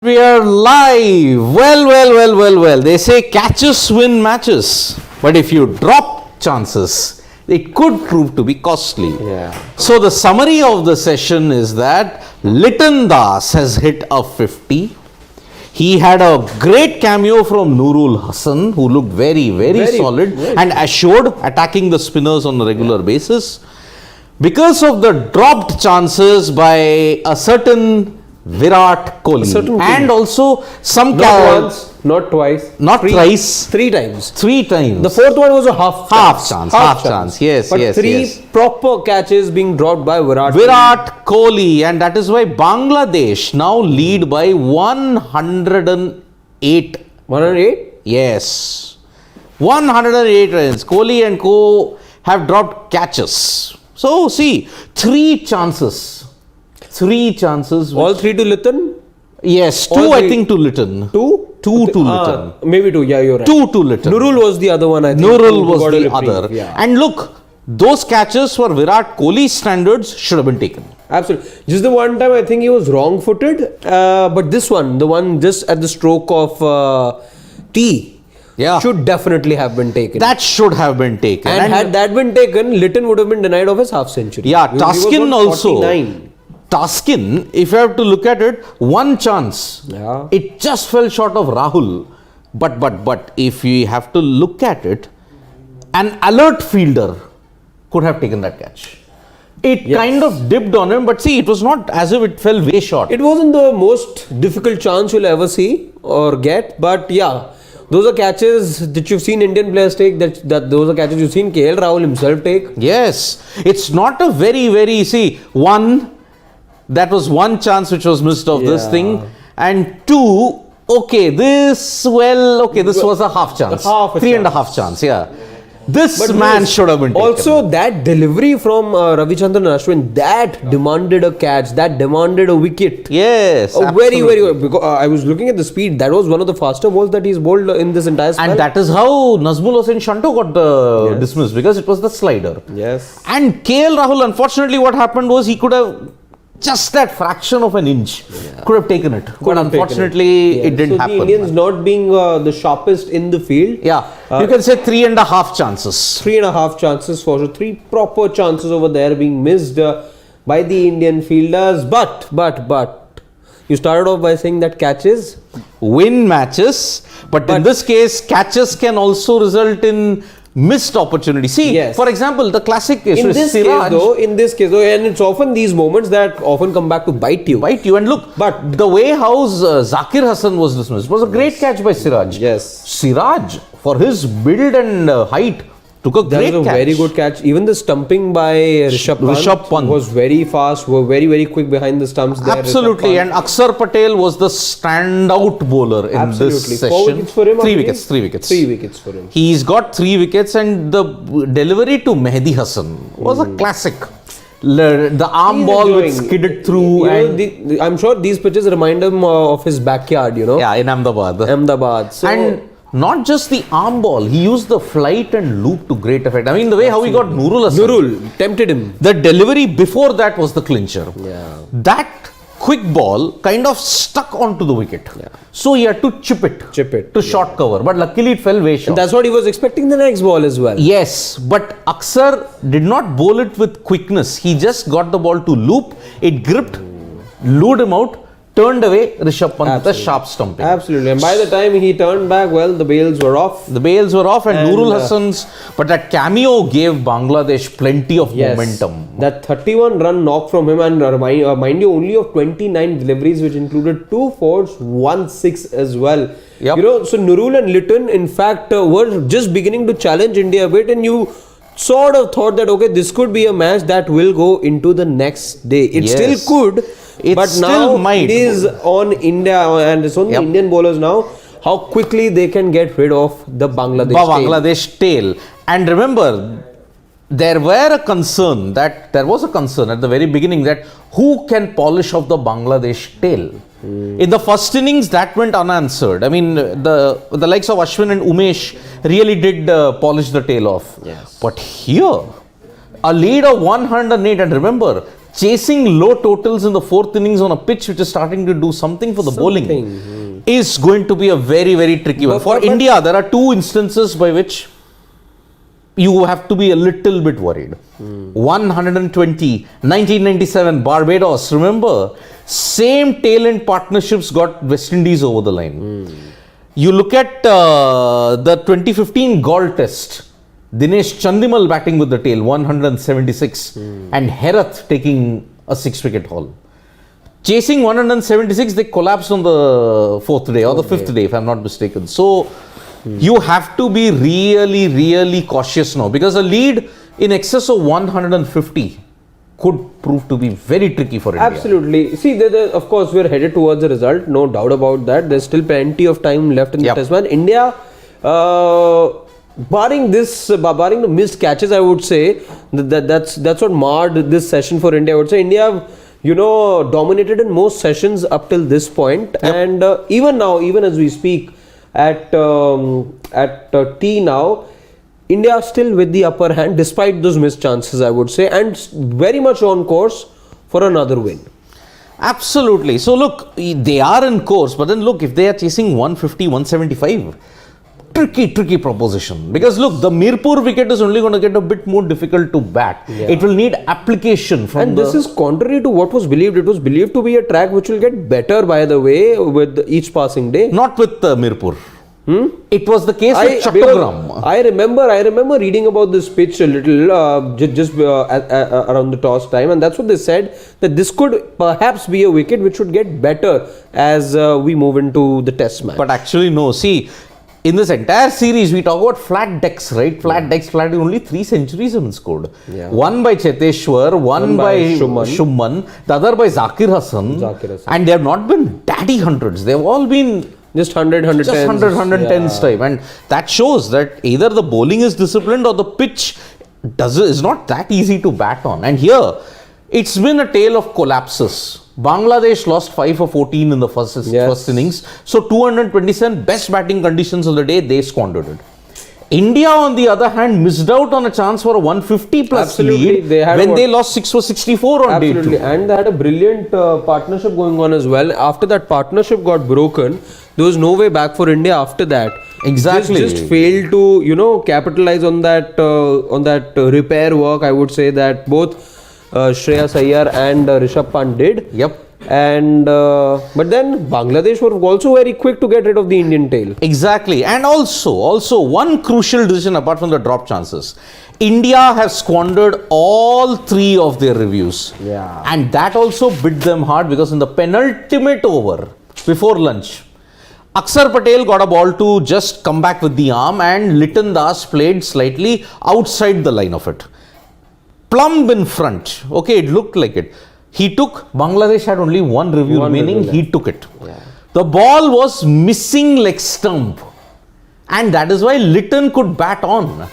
We are live. Well. They say catches win matches. But if you drop chances, it could prove to be costly. Yeah. So the summary of the session is that Liton Das has hit a 50. He had a great cameo from Nurul Hassan, who looked very solid and assured, attacking the spinners on a regular basis. Because of the dropped chances by a certain Virat Kohli and also some not once, not twice, not thrice, three times. The fourth one was a half chance. Yes, but three proper catches being dropped by Virat Kohli, and that is why Bangladesh now lead by 108. 108? Yes, 108 runs. Kohli and co have dropped catches. So see, three chances. All three to Liton? Yes, two I think to Liton. Two? Two to Liton. Maybe two, yeah, you're right. Two to Liton. Nurul was the other one, I think. Nurul was the other. Yeah. And look, those catches for Virat Kohli standards should have been taken. Absolutely. Just the one time I think he was wrong-footed. But this one, the one just at the stroke of T, should definitely have been taken. That should have been taken. And had that been taken, Liton would have been denied of his half century. Yeah, Taskin also. 49. Taskin, if you have to look at it, one chance. Yeah. It just fell short of Rahul. But if we have to look at it, an alert fielder could have taken that catch. It kind of dipped on him, but see, it was not as if it fell way short. It wasn't the most difficult chance you'll ever see or get, but yeah, those are catches that you've seen Indian players take, that those are catches you've seen KL Rahul himself take. Yes, it's not a very, that was one chance which was missed of this thing, and two, this was a half chance. Three and a half chance, This man should have been taken. Also, that delivery from Ravichandran Ashwin, that demanded a catch, that demanded a wicket. Yes, very, because I was looking at the speed, that was one of the faster balls that he's bowled in this entire spell. And that is how Nazmul Hossain Shanto got dismissed, because it was the slider. Yes. And KL Rahul, unfortunately, what happened was he could have just that fraction of an inch could have taken it. But unfortunately, it didn't happen. The Indians not being the sharpest in the field. You can say 3.5 chances. 3.5 chances for sure. Three proper chances over there being missed by the Indian fielders. But you started off by saying that catches win matches. But in this case, catches can also result in missed opportunity. See, for example, the classic case in this case though, and it's often these moments that often come back to bite you. And look, but the way how Zakir Hassan was dismissed was a great catch by Siraj. Yes. Siraj, for his build and height, took a great catch. That was a very good catch. Even the stumping by Rishabh Pant was very fast, were very quick behind the stumps there. Absolutely, and Akshar Patel was the standout bowler in this session. 4 wickets for him. 3 wickets. 3 wickets. 3 wickets for him. He's got 3 wickets, and the delivery to Mehdi Hassan was a classic. The arm ball which skidded through. I'm sure these pitches remind him of his backyard, Yeah, in Ahmedabad. So, and not just the arm ball, he used the flight and loop to great effect. I mean, the way how he got Nurul Hassan. Nurul tempted him. The delivery before that was the clincher. Yeah. That quick ball kind of stuck onto the wicket. So he had to chip it to short cover. But luckily it fell way short. And that's what he was expecting the next ball as well. Yes, but Akshar did not bowl it with quickness. He just got the ball to loop. It gripped, lured him out, turned away Rishabh Pant with a sharp stumping. Absolutely. And by the time he turned back, the bails were off. And Nurul Hassan's, but that cameo gave Bangladesh plenty of momentum. That 31-run knock from him, and mind you, only of 29 deliveries, which included 2 fours, 1 6 as well. So Nurul and Liton, in fact, were just beginning to challenge India a bit, and you sort of thought that, this could be a match that will go into the next day. It still could. But now it is on India, and it's on the Indian bowlers now, how quickly they can get rid of the Bangladesh tail. And remember, there was a concern at the very beginning that who can polish off the Bangladesh tail. In the first innings, that went unanswered. I mean, the likes of Ashwin and Umesh really did polish the tail off. But here, a lead of 108, and remember, chasing low totals in the fourth innings on a pitch which is starting to do something for the bowling is going to be a very, very tricky one. For India, there are two instances by which you have to be a little bit worried. 120, 1997, Barbados, remember, same tail-end partnerships got West Indies over the line. You look at the 2015 Gaul Test, Dinesh Chandimal batting with the tail, 176, and Herath taking a 6-wicket haul. Chasing 176, they collapsed on the fourth day or the fifth day, if I'm not mistaken. So, you have to be really, really cautious now, because a lead in excess of 150 could prove to be very tricky for India. Absolutely. See, of course, we're headed towards the result, no doubt about that. There's still plenty of time left in the test match. India, barring the missed catches, I would say that's what marred this session for India. I would say India, dominated in most sessions up till this point, and even now, even as we speak, at T now, India still with the upper hand despite those missed chances, I would say, and very much on course for another win. Absolutely. So look, they are in course, but then look, if they are chasing 150, 175, tricky proposition. Because look, the Mirpur wicket is only going to get a bit more difficult to bat. It will need application from And this is contrary to what was believed. It was believed to be a track which will get better, by the way, with each passing day. Not with Mirpur. It was the case with Chattogram. I remember reading about this pitch a little just around the toss time, and that's what they said, that this could perhaps be a wicket which would get better as we move into the test match. But actually no. See, in this entire series, we talk about flat decks, right? Flat decks, only 3 centuries have been scored. One by Cheteshwar, one by Shuman, the other by Zakir Hassan. And they have not been daddy hundreds. They have all been just 110s. Just 110s type. And that shows that either the bowling is disciplined or the pitch is not that easy to bat on. And here, it's been a tale of collapses. Bangladesh lost 5 for 14 in the first innings. So 227 best batting conditions of the day, they squandered it. India, on the other hand, missed out on a chance for a 150 plus lead when they lost 6 for 64 on day 2. And they had a brilliant partnership going on as well. After that partnership got broken, there was no way back for India after that. Exactly. Just failed to capitalize on that repair work. I would say that both Shreyas Iyer and Rishabh Pant did. And but then Bangladesh were also very quick to get rid of the Indian tail. Exactly. And also one crucial decision apart from the drop chances. India has squandered all 3 of their reviews. And that also bit them hard, because in the penultimate over before lunch, Akshar Patel got a ball to just come back with the arm, and Liton Das played slightly outside the line of it. Plumb in front. Okay, it looked like it. He took, Bangladesh had only one review remaining, he took it. The ball was missing leg stump, and that is why Liton could bat on.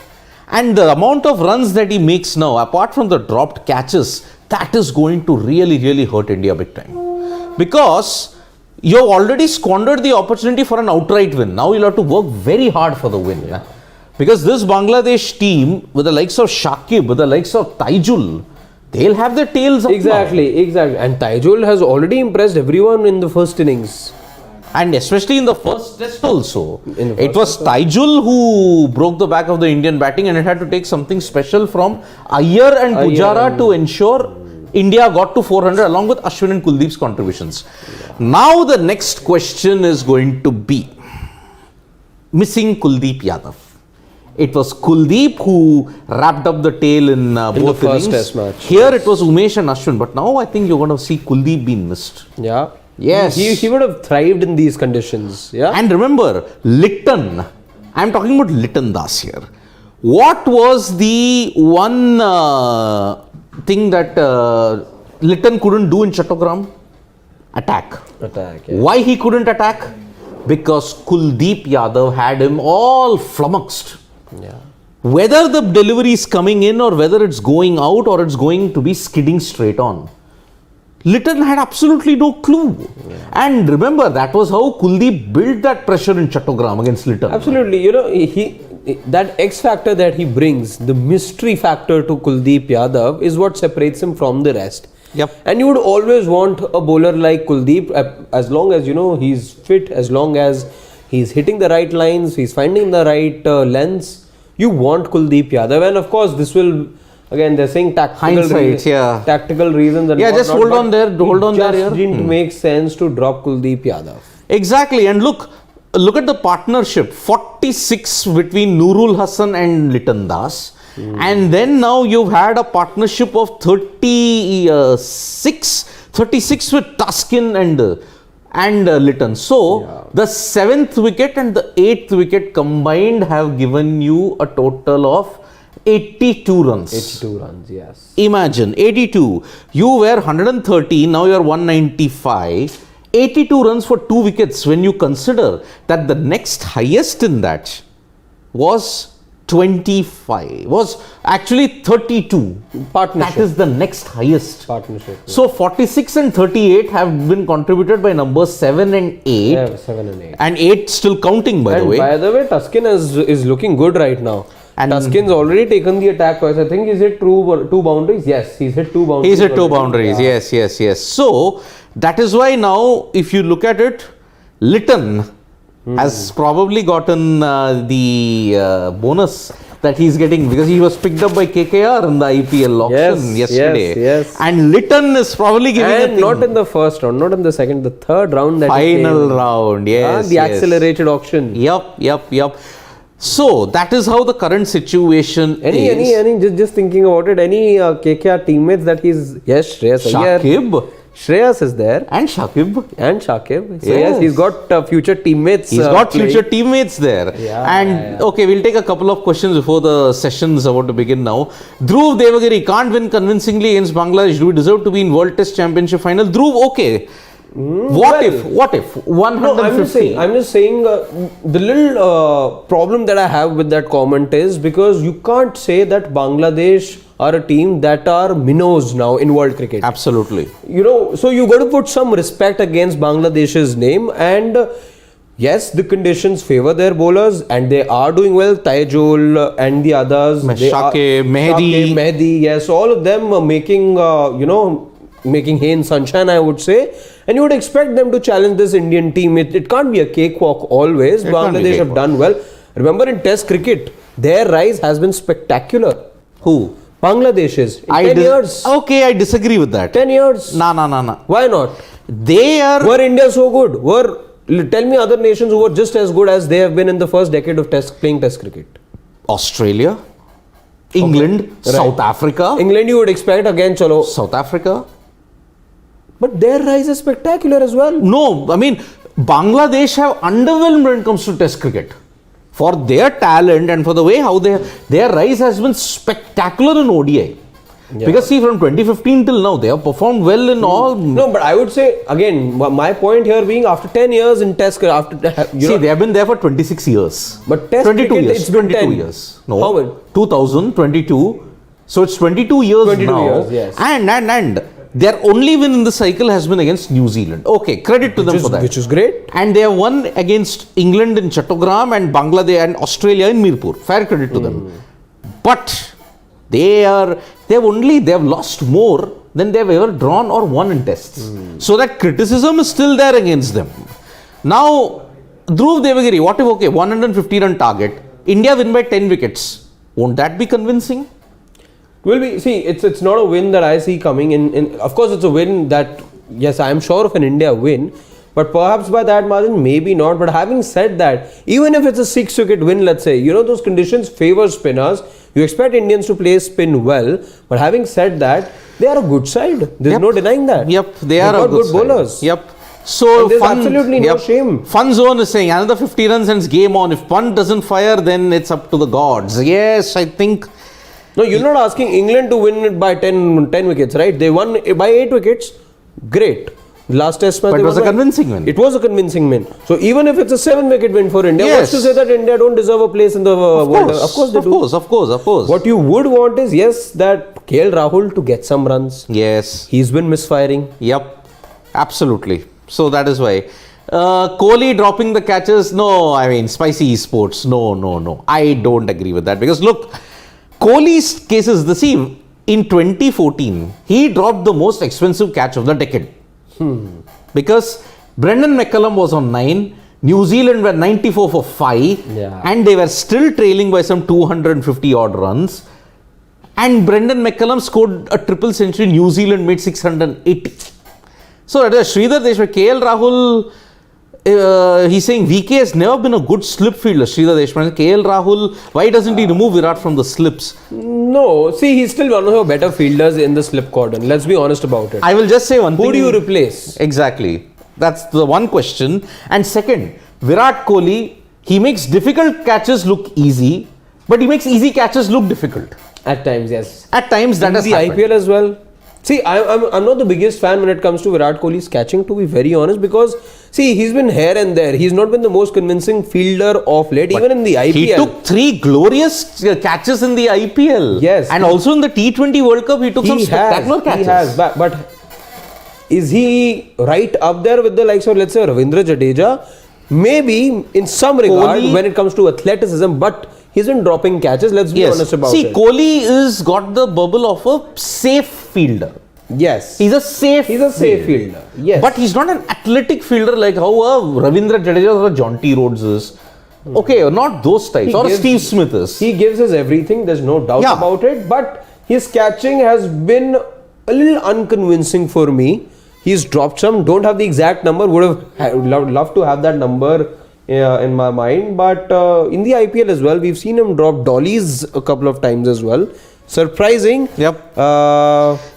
And the amount of runs that he makes now, apart from the dropped catches, that is going to really, really hurt India big time. Because you have already squandered the opportunity for an outright win. Now you'll have to work very hard for the win. Because this Bangladesh team, with the likes of Shakib, with the likes of Taijul, they'll have their tails up Exactly. And Taijul has already impressed everyone in the first innings. And especially in the first test also. It was Taijul who broke the back of the Indian batting, and it had to take something special from Iyer and Pujara to ensure India got to 400 along with Ashwin and Kuldeep's contributions. Now the next question is going to be missing Kuldeep Yadav. It was Kuldeep who wrapped up the tail in both the first innings. test match. Here it was Umesh and Ashwin, but now I think you're going to see Kuldeep being missed. Yes. He would have thrived in these conditions. And remember, Liton, I'm talking about Liton Das here. What was the one thing that Liton couldn't do in Chattogram? Attack. Why he couldn't attack? Because Kuldeep Yadav had him all flummoxed. Whether the delivery is coming in or whether it's going out or it's going to be skidding straight on, Liton had absolutely no clue. And remember, that was how Kuldeep built that pressure in Chattogram against Liton. Absolutely. That X factor that he brings, the mystery factor to Kuldeep Yadav, is what separates him from the rest. Yep. And you would always want a bowler like Kuldeep, as long as he's fit, as long as he's hitting the right lines, he's finding the right lengths. You want Kuldeep Yadav, and of course this will. Again, they're saying tactical reasons. And just hold on there. Hold on there. It didn't make sense to drop Kuldeep Yadav. Exactly. And look at the partnership. 46 between Nurul Hassan and Liton Das. And then now you've had a partnership of 36 with Tuskin and Liton. So, the 7th wicket and the 8th wicket combined have given you a total of 82 runs. 82 runs, yes. Imagine, 82. You were 130, now you are 195. 82 runs for 2 wickets when you consider that the next highest in that was 25, was actually 32. Partnership. That is the next highest. Partnership. Yeah. So 46 and 38 have been contributed by numbers 7 and 8. Yeah, 7 and 8. And 8 still counting, by the way. By the way, Tuskin is looking good right now. And Tuskin's already taken the attack twice. I think he's hit two boundaries. Yes, he's hit 2 boundaries. He's hit 2 boundaries. Yeah. Yes. So, that is why now, if you look at it, Liton has probably gotten the bonus that he's getting because he was picked up by KKR in the IPL auction yesterday. Yes. And Liton is probably giving and not in the first round, not in the second, the third round. Final round, yes. The accelerated auction. Yep. So, that is how the current situation is. Just thinking about it, any KKR teammates that he's... Yes, Shreyas Shakib. Shreyas is there. And Shakib. So yes, he's got future teammates. He's got future teammates there. Okay, we'll take a couple of questions before the session is about to begin now. Dhruv Devagiri can't win convincingly against Bangladesh. Do we deserve to be in World Test Championship final? Dhruv, okay. What if 150? I'm just saying the little problem that I have with that comment is because you can't say that Bangladesh are a team that are minnows now in world cricket. Absolutely. So you got to put some respect against Bangladesh's name, and yes, the conditions favor their bowlers and they are doing well. Taijul and the others, Shakib, Mehdi, yes, all of them are making making hay in sunshine, I would say. And you would expect them to challenge this Indian team. It can't be a cakewalk always. Bangladesh have done well. Remember, in Test cricket, their rise has been spectacular. Who? Bangladesh's. 10 years. Okay, I disagree with that. 10 years. No. Why not? Were India so good? Tell me other nations who were just as good as they have been in the first decade of playing Test cricket. Australia, England, South Africa. England you would expect again, chalo. South Africa. But their rise is spectacular as well. No, I mean, Bangladesh have underwhelmed when it comes to Test cricket. For their talent and for the way how their rise has been spectacular in ODI. Yeah. Because see, from 2015 till now, they have performed well in all. No, but I would say, again, my point here being after 10 years in Test cricket, they have been there for 26 years. But Test 22 cricket, years. it's been 22 10. years. No, how many? 2022. So it's 22 years 22 now. Years, yes. And their only win in the cycle has been against New Zealand. Okay, credit to them for that. Which is great. And they have won against England in Chattogram and Bangladesh and Australia in Mirpur. Fair credit to them. But they have lost more than they have ever drawn or won in tests. So that criticism is still there against them. Now, Dhruv Devagiri, what if 150 run target, India win by 10 wickets. Won't that be convincing? It's not a win that I see coming in. Of course, it's a win that, yes, I am sure of an India win. But perhaps by that margin, maybe not. But having said that, even if it's a 6-wicket win, let's say, those conditions favor spinners. You expect Indians to play spin well. But having said that, they are a good side. There's no denying that. Yep, they are a good bowlers. Yep. So there's absolutely no shame. Fun Zone is saying another 50 runs and it's game on. If Punt doesn't fire, then it's up to the gods. Yes, I think. No, you're not asking England to win it by 10 wickets, right? They won by 8 wickets. Great. Last test match. But it was a convincing win. It was a convincing win. So even if it's a 7-wicket win for India, what's to say that India don't deserve a place in the world? Of course they do. Of course. What you would want is, yes, that KL Rahul to get some runs. Yes. He's been misfiring. Yep. Absolutely. So that is why. Kohli dropping the catches. No, I mean, spicy esports. No. I don't agree with that. Because look, Kohli's case is the same. in 2014, he dropped the most expensive catch of the decade. Because Brendan McCullum was on 9, New Zealand were 94 for 5, and they were still trailing by some 250 odd runs. And Brendan McCullum scored a triple century, New Zealand made 680. So that is Sridhar Deshmukh, KL Rahul, he's saying VK has never been a good slip fielder. Sridhar Deshmukh, KL Rahul, why doesn't he remove Virat from the slips? No, see, he's still one of the better fielders in the slip cordon. Let's be honest about it. I will just say one thing. Who do you replace? Exactly. That's the one question. And second, Virat Kohli, he makes difficult catches look easy, but he makes easy catches look difficult. At times, yes. At times that has happened. IPL as well. See, I'm not the biggest fan when it comes to Virat Kohli's catching, to be very honest, because see, he's been here and there. He's not been the most convincing fielder of late, even in the IPL. He took 3 glorious catches in the IPL. Yes. And also in the T20 World Cup, he took some spectacular catches. He has, but is he right up there with the likes of, let's say, Ravindra Jadeja? Maybe in some regard when it comes to athleticism, but he's been dropping catches. Let's be honest about it. See, Kohli is got the bubble of a safe fielder. Yes. He's a safe fielder. Yes. But he's not an athletic fielder like how a Ravindra Jadeja or a Jonty Rhodes is. Okay, not those types. Or Steve Smith is. He gives us everything. There's no doubt about it. But his catching has been a little unconvincing for me. He's dropped some. Don't have the exact number. Would have loved to have that number in my mind. But in the IPL as well, we've seen him drop dollies a couple of times as well. Surprising. Yep.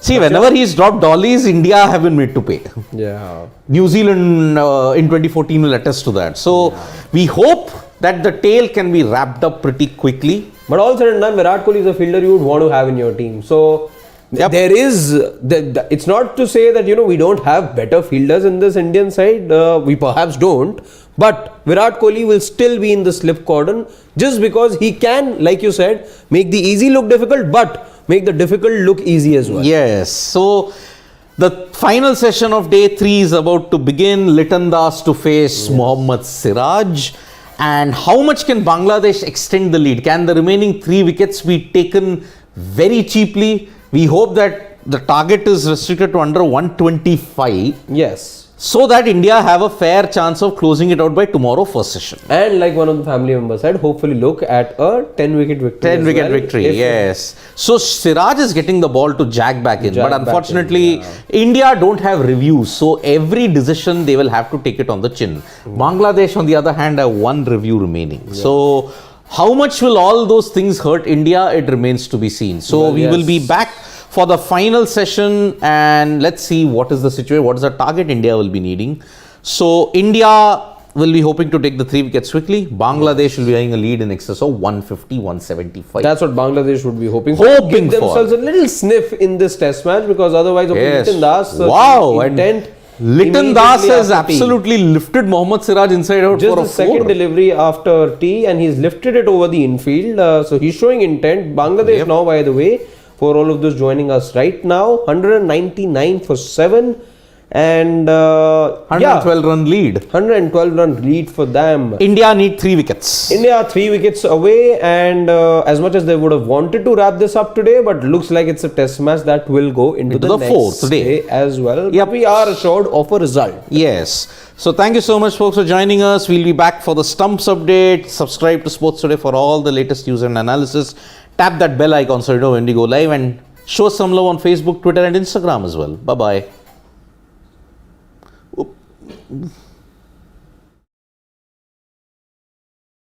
See, whenever he's dropped dollies, India have been made to pay. Yeah. New Zealand in 2014 will attest to that. So we hope that the tail can be wrapped up pretty quickly. But all said and done, Virat Kohli is a fielder you would want to have in your team. So there is, it's not to say that, we don't have better fielders in this Indian side. We perhaps don't. But Virat Kohli will still be in the slip cordon just because he can, like you said, make the easy look difficult, but make the difficult look easy as well. Yes. So the final session of day 3 is about to begin. Liton Das to face Mohammad Siraj. And how much can Bangladesh extend the lead? Can the remaining 3 wickets be taken very cheaply? We hope that the target is restricted to under 125. Yes. So that India have a fair chance of closing it out by tomorrow first session. And like one of the family members said, hopefully look at a 10-wicket victory. 10-wicket victory, yes. So Siraj is getting the ball to jag back in. But unfortunately, India don't have reviews. So every decision they will have to take it on the chin. Bangladesh on the other hand have 1 review remaining. Yeah. So how much will all those things hurt India? It remains to be seen. So we will be back for the final session and let's see what is the situation, what is the target India will be needing. So India will be hoping to take the 3 wickets quickly. Bangladesh will be having a lead in excess of 150, 175. That's what Bangladesh would be hoping for. Give themselves a little sniff in this test match because otherwise Liton Das Liton Das has absolutely lifted Mohammad Siraj inside out just for a 4. Just the second delivery after tea and he's lifted it over the infield. So he's showing intent. Bangladesh now, by the way, for all of those joining us right now, 199 for 7 and 112 run lead. 112 run lead for them. India need 3 wickets. India are 3 wickets away and as much as they would have wanted to wrap this up today, but looks like it's a test match that will go into the next 4th day as well. But we are assured of a result. Yes. So thank you so much folks for joining us. We'll be back for the Stumps update. Subscribe to Sports Today for all the latest news and analysis. Tap that bell icon so you know when we go live and show some love on Facebook, Twitter and Instagram as well. Bye-bye.